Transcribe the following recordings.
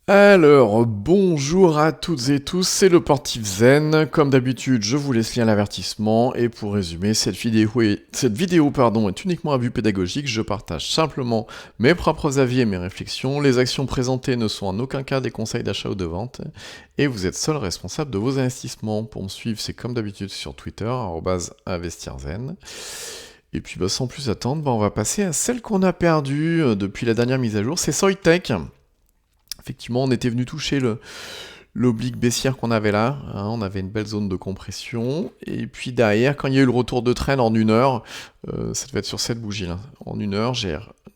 Alors, bonjour à toutes et tous, c'est le Portif Zen. Comme d'habitude, je vous laisse lire l'avertissement. Et pour résumer, cette vidéo est uniquement à but pédagogique. Je partage simplement mes propres avis et mes réflexions. Les actions présentées ne sont en aucun cas des conseils d'achat ou de vente. Et vous êtes seul responsable de vos investissements. Pour me suivre, c'est comme d'habitude sur Twitter, @investirzen. Et puis sans plus attendre, on va passer à celle qu'on a perdue depuis la dernière mise à jour, c'est Soitec. Effectivement, on était venu toucher l'oblique baissière qu'on avait là, hein, on avait une belle zone de compression, et puis derrière, quand il y a eu le retour de trend en 1 heure, ça devait être sur cette bougie là, en 1 heure,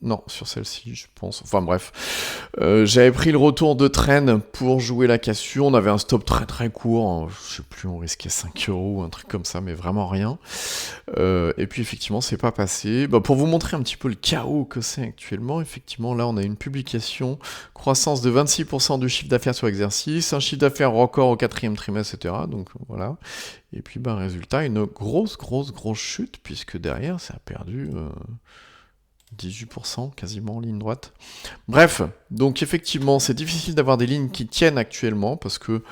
non, sur celle-ci, je pense. Enfin bref. J'avais pris le retour de trend pour jouer la cassure. On avait un stop très très court. Hein. Je sais plus, on risquait 5 euros, un truc comme ça, mais vraiment rien. Et puis effectivement, c'est pas passé. Pour vous montrer un petit peu le chaos que c'est actuellement, effectivement, là, on a une publication, croissance de 26% du chiffre d'affaires sur exercice, un chiffre d'affaires record au 4e trimestre, etc. Donc voilà. Et puis, résultat, une grosse chute, puisque derrière, ça a perdu 18%, quasiment en ligne droite. Bref, donc effectivement, c'est difficile d'avoir des lignes qui tiennent actuellement, parce que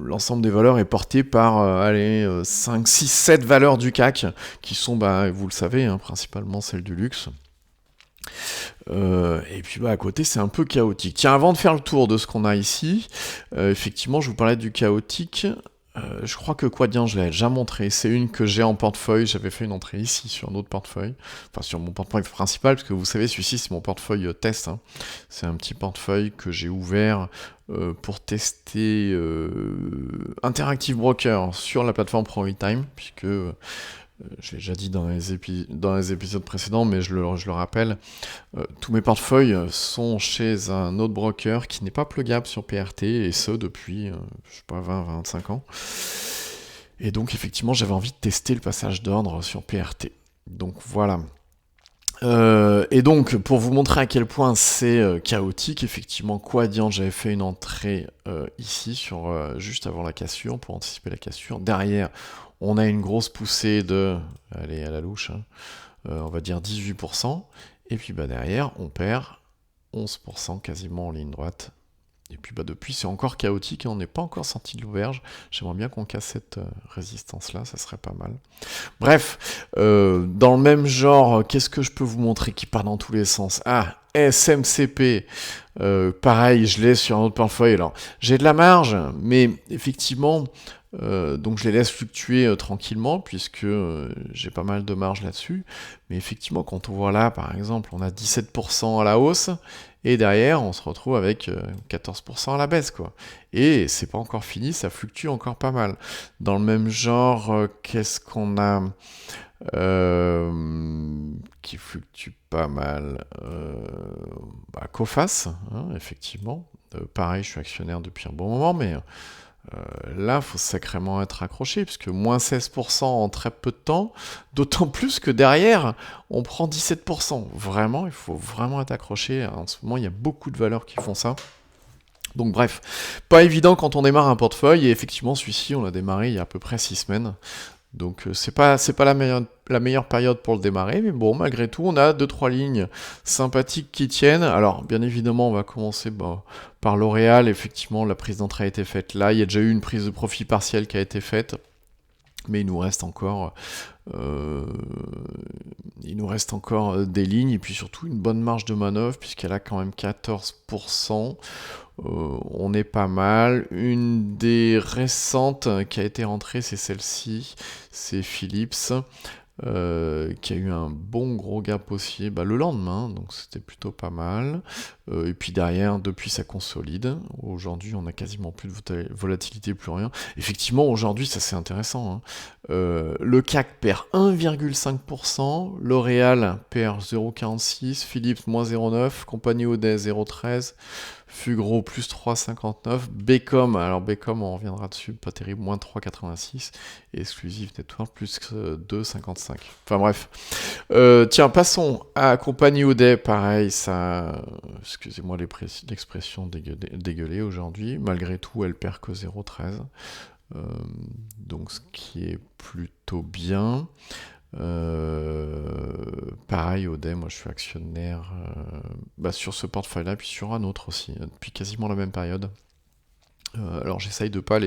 l'ensemble des valeurs est porté par 5, 6, 7 valeurs du CAC, qui sont, vous le savez, hein, principalement celles du luxe. Et puis à côté, c'est un peu chaotique. Tiens, avant de faire le tour de ce qu'on a ici, effectivement, je vous parlais du chaotique. Je crois que Quadient, je l'avais déjà montré. C'est une que j'ai en portefeuille. J'avais fait une entrée ici sur un autre portefeuille. Enfin, sur mon portefeuille principal, parce que vous savez, celui-ci, c'est mon portefeuille test. Hein. C'est un petit portefeuille que j'ai ouvert pour tester Interactive Broker sur la plateforme ProRetime, puisque je l'ai déjà dit dans les épisodes précédents, mais je le rappelle, tous mes portefeuilles sont chez un autre broker qui n'est pas plugable sur PRT, et ce depuis, je sais pas, 20-25 ans. Et donc effectivement, j'avais envie de tester le passage d'ordre sur PRT. Donc voilà. Et donc, pour vous montrer à quel point c'est chaotique, effectivement, Quadient, j'avais fait une entrée ici, juste avant la cassure, pour anticiper la cassure. Derrière, on a une grosse poussée de, allez, à la louche, hein, on va dire 18%. Et puis derrière, on perd 11% quasiment en ligne droite. Et puis depuis, c'est encore chaotique, et on n'est pas encore sorti de l'auberge. J'aimerais bien qu'on casse cette résistance-là, ça serait pas mal. Bref, dans le même genre, qu'est-ce que je peux vous montrer qui part dans tous les sens? Ah, SMCP, pareil, je l'ai sur un autre portefeuille. Alors, j'ai de la marge, mais effectivement, donc je les laisse fluctuer tranquillement, puisque j'ai pas mal de marge là-dessus. Mais effectivement, quand on voit là, par exemple, on a 17% à la hausse, et derrière, on se retrouve avec 14% à la baisse, quoi. Et c'est pas encore fini, ça fluctue encore pas mal. Dans le même genre, qu'est-ce qu'on a qui fluctue pas mal? Coface, hein, effectivement. Pareil, je suis actionnaire depuis un bon moment, mais là, il faut sacrément être accroché, puisque moins 16% en très peu de temps, d'autant plus que derrière, on prend 17%. Vraiment, il faut vraiment être accroché. En ce moment, il y a beaucoup de valeurs qui font ça. Donc bref, pas évident quand on démarre un portefeuille, et effectivement, celui-ci, on l'a démarré il y a à peu près 6 semaines. Donc c'est pas la meilleure période pour le démarrer, mais bon, malgré tout, on a 2-3 lignes sympathiques qui tiennent. Alors, bien évidemment, on va commencer par L'Oréal. Effectivement, la prise d'entrée a été faite là. Il y a déjà eu une prise de profit partielle qui a été faite, mais il nous reste encore des lignes, et puis surtout une bonne marge de manœuvre, puisqu'elle a quand même 14%. On est pas mal. Une des récentes qui a été rentrée, c'est celle-ci, c'est Philips, qui a eu un bon gros gap haussier le lendemain, donc c'était plutôt pas mal. Et puis derrière, depuis, ça consolide. Aujourd'hui, on a quasiment plus de volatilité, plus rien. Effectivement, aujourd'hui, ça c'est intéressant. Hein. Le CAC perd 1,5%, L'Oréal perd 0,46%, Philips moins 0,9%, Compagnie Audet 0,13%, Fugro plus 3,59%, Becom, alors Becom on reviendra dessus, pas terrible, moins 3,86%, et Exclusive Network plus 2,55%. Enfin bref. Tiens, passons à Compagnie Audet, pareil, ça... Excusez-moi l'expression dégueulée aujourd'hui. Malgré tout, elle perd que 0,13. Donc ce qui est plutôt bien. Pareil, Audet, moi je suis actionnaire sur ce portefeuille-là, puis sur un autre aussi, depuis quasiment la même période. Alors j'essaye de pas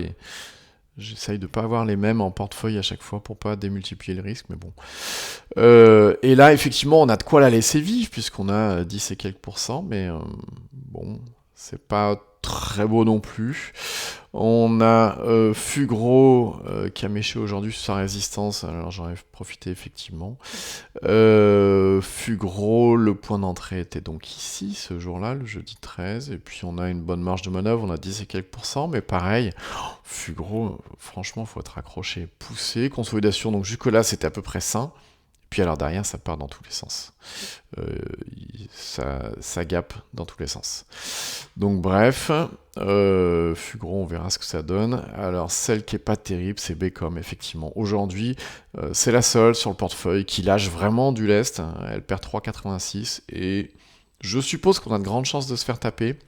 avoir les mêmes en portefeuille à chaque fois pour pas démultiplier le risque, mais bon. Et là, effectivement, on a de quoi la laisser vivre, puisqu'on a 10 et quelques pourcents, mais bon, c'est pas très beau non plus. On a Fugro qui a méché aujourd'hui sur sa résistance, alors j'en ai profité effectivement. Fugro, le point d'entrée était donc ici, ce jour-là, le jeudi 13, et puis on a une bonne marge de manœuvre, on a 10 et quelques pourcents, mais pareil, Fugro, franchement, faut être accroché, poussé, consolidation, donc jusque-là, c'était à peu près sain. Puis alors derrière, ça part dans tous les sens. Ça gappe dans tous les sens. Donc bref, Fugro, on verra ce que ça donne. Alors celle qui est pas terrible, c'est Becom, effectivement. Aujourd'hui, c'est la seule sur le portefeuille qui lâche vraiment du lest. Elle perd 3,86 et je suppose qu'on a de grandes chances de se faire taper.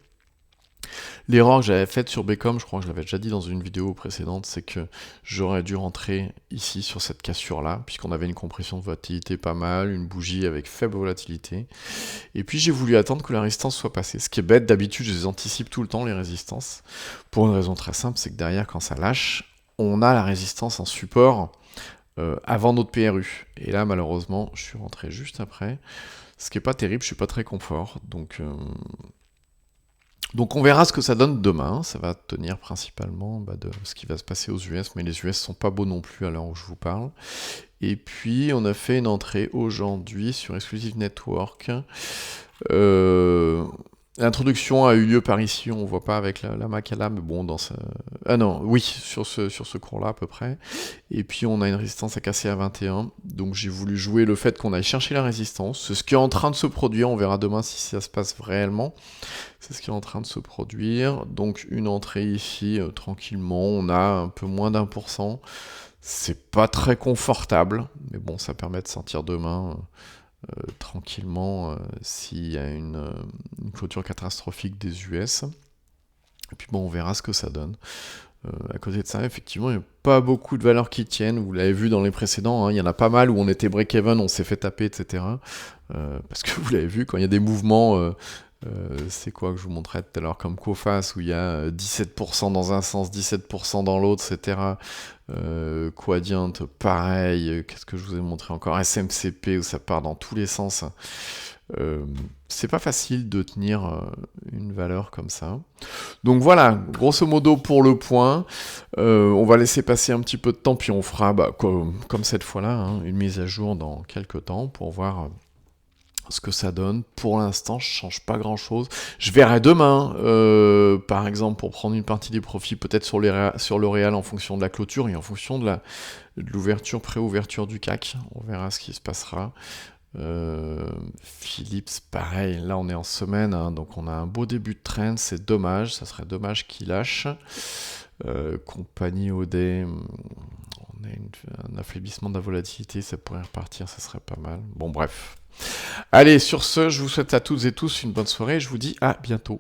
L'erreur que j'avais faite sur Becom, je crois que je l'avais déjà dit dans une vidéo précédente, c'est que j'aurais dû rentrer ici sur cette cassure-là, puisqu'on avait une compression de volatilité pas mal, une bougie avec faible volatilité. Et puis j'ai voulu attendre que la résistance soit passée. Ce qui est bête, d'habitude je les anticipe tout le temps, les résistances, pour une raison très simple, c'est que derrière, quand ça lâche, on a la résistance en support avant notre PRU. Et là, malheureusement, je suis rentré juste après, ce qui est pas terrible, je suis pas très confort, donc on verra ce que ça donne demain, ça va tenir principalement de ce qui va se passer aux US, mais les US sont pas beaux non plus à l'heure où je vous parle. Et puis on a fait une entrée aujourd'hui sur Exclusive Network. L'introduction a eu lieu par ici, on voit pas avec la Macala, mais bon, ah non, oui, sur ce cours-là à peu près. Et puis on a une résistance à casser à 21, donc j'ai voulu jouer le fait qu'on aille chercher la résistance. C'est ce qui est en train de se produire, on verra demain si ça se passe réellement. C'est ce qui est en train de se produire. Donc une entrée ici, tranquillement, on a un peu moins d'1%. C'est pas très confortable, mais bon, ça permet de sortir demain tranquillement s'il y a une clôture catastrophique des US. Et puis bon, on verra ce que ça donne. À côté de ça, effectivement, il n'y a pas beaucoup de valeurs qui tiennent. Vous l'avez vu dans les précédents, il y en a pas mal où on était break-even, on s'est fait taper, etc. Parce que vous l'avez vu, quand il y a des mouvements... c'est quoi que je vous montrais tout à l'heure comme Coface où il y a 17% dans un sens, 17% dans l'autre, etc. Quadient, pareil. Qu'est-ce que je vous ai montré encore? SMCP où ça part dans tous les sens. C'est pas facile de tenir une valeur comme ça. Donc voilà, grosso modo pour le point. On va laisser passer un petit peu de temps, puis on fera, comme cette fois-là, une mise à jour dans quelques temps pour voir ce que ça donne. Pour l'instant, je change pas grand chose. Je verrai demain, par exemple, pour prendre une partie des profits, peut-être sur L'Oréal en fonction de la clôture et en fonction de l'ouverture, pré-ouverture du CAC. On verra ce qui se passera. Philips, pareil, là on est en semaine, donc on a un beau début de trend, c'est dommage, ça serait dommage qu'il lâche. Compagnie Audet, on a un affaiblissement de la volatilité, ça pourrait repartir, ça serait pas mal. Bon bref. Allez, sur ce, je vous souhaite à toutes et tous une bonne soirée et je vous dis à bientôt.